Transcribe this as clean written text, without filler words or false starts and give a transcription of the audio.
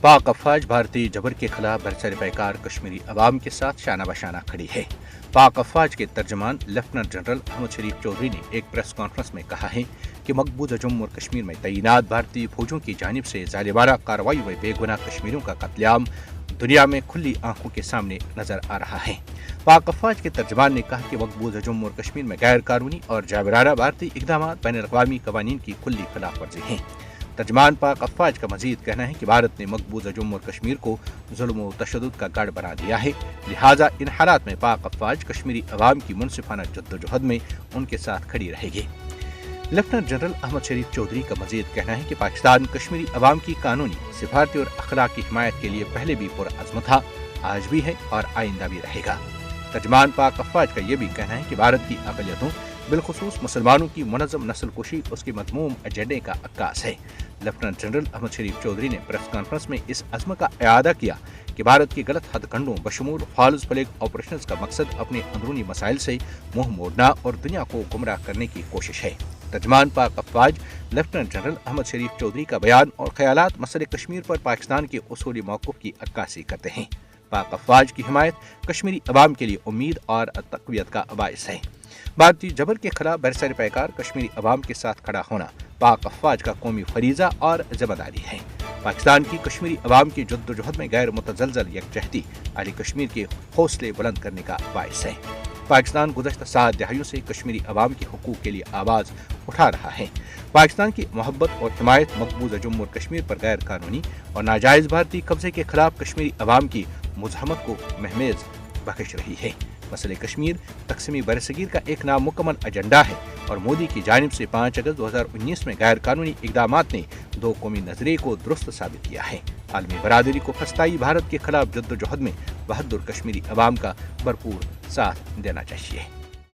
पाक अफवाज भारतीय जबर के खिलाफ बरसर पैकार कश्मीरी अवाम के साथ शाना बशाना खड़ी है। पाक अफवाज के तर्जमान लेफ्टिनेंट जनरल अहमद शरीफ चौधरी ने एक प्रेस कॉन्फ्रेंस में कहा है कि मकबूजा जम्मू और कश्मीर में तैनात भारतीय फौजों की जानिब से जालिमाना कार्रवाई में बेगुनाह कश्मीरियों का कत्लेआम दुनिया में खुली आंखों के सामने नजर आ रहा है। पाक अफवाज के तर्जमान ने कहा कि मकबूजा जम्मू और कश्मीर में गैर कानूनी और जाबिराना भारतीय इकदाम बैनुल-अक़वामी कवानीन की खुली खिलाफ वर्जी हैं। तर्जमान पाक अफवाज का मजीद कहना है कि भारत ने मकबूजा जम्मू और कश्मीर को जुल्म व तशद्दुद का गढ़ बना दिया है, लिहाजा इन हालात में पाक अफवाज कश्मीरी अवाम की मुनसिफाना जद्दोजहद में उनके साथ खड़ी रहेगी। लेफ्टिनेंट जनरल अहमद शरीफ चौधरी का मजीद कहना है कि पाकिस्तान कश्मीरी अवाम की कानूनी, सिफारती और अखलाकी हिमायत के लिए पहले भी पुरअज़्म था, आज भी है और आइंदा भी रहेगा। तर्जमान पाक अफवाज का यह भी कहना है कि भारत की अक़लियतों बिलखुसूस मुसलमानों की मुनज़्ज़म नस्लकुशी उसके मज़मूम एजेंडे का अक्कास है। लेफ्टिनेंट जनरल अहमद शरीफ चौधरी ने प्रेस कॉन्फ्रेंस में इस अज़्म का इआदा किया कि भारत के गलत हथकंडों बशमूल फॉल्स फ्लैग ऑपरेशंस का मकसद अपने अंदरूनी मसाइल से मुंह मोड़ना और दुनिया को गुमराह करने की कोशिश है। तर्जमान पाक अफवाज लेफ्टिनेंट जनरल अहमद शरीफ चौधरी का बयान और ख्यालात मसले कश्मीर पर पाकिस्तान के उसूली मौक़िफ़ की अक्कासी करते हैं। पाक अफवाज की हिमायत कश्मीरी अवाम के लिए उम्मीद और तक़वियत का बाइस है। भारतीय जबर के खिलाफ बरसर पैकार कश्मीरी अवाम के साथ खड़ा होना पाक अफवाज का कौमी फरीज़ा और ज़िम्मेदारी है। पाकिस्तान की कश्मीरी अवाम की जद्दोजहद में गैर मुतज़लज़ल यकजहती अहले कश्मीर के हौसले बुलंद करने का बाइस है। पाकिस्तान गुज़श्ता 7 दहाइयों से कश्मीरी अवाम के हुकूक के लिए आवाज़ उठा रहा है। पाकिस्तान की मोहब्बत और हिमायत मकबूजा जम्मू और कश्मीर पर गैर कानूनी और नाजायज़ भारतीय कब्जे के खिलाफ कश्मीरी अवाम की मुज़ाहमत को महमेज बख्श रही है। मसले कश्मीर तकसीमी बरसगीर का एक नामुकम्मल एजेंडा है और मोदी की जानिब से 5 अगस्त 2019 में गैर कानूनी इक़दामात ने दो कौमी नजरिए को दुरुस्त साबित किया है। आलमी बरादरी को फस्ताई भारत के खिलाफ जद्दोजहद में बहादुर कश्मीरी अवाम का भरपूर साथ देना चाहिए।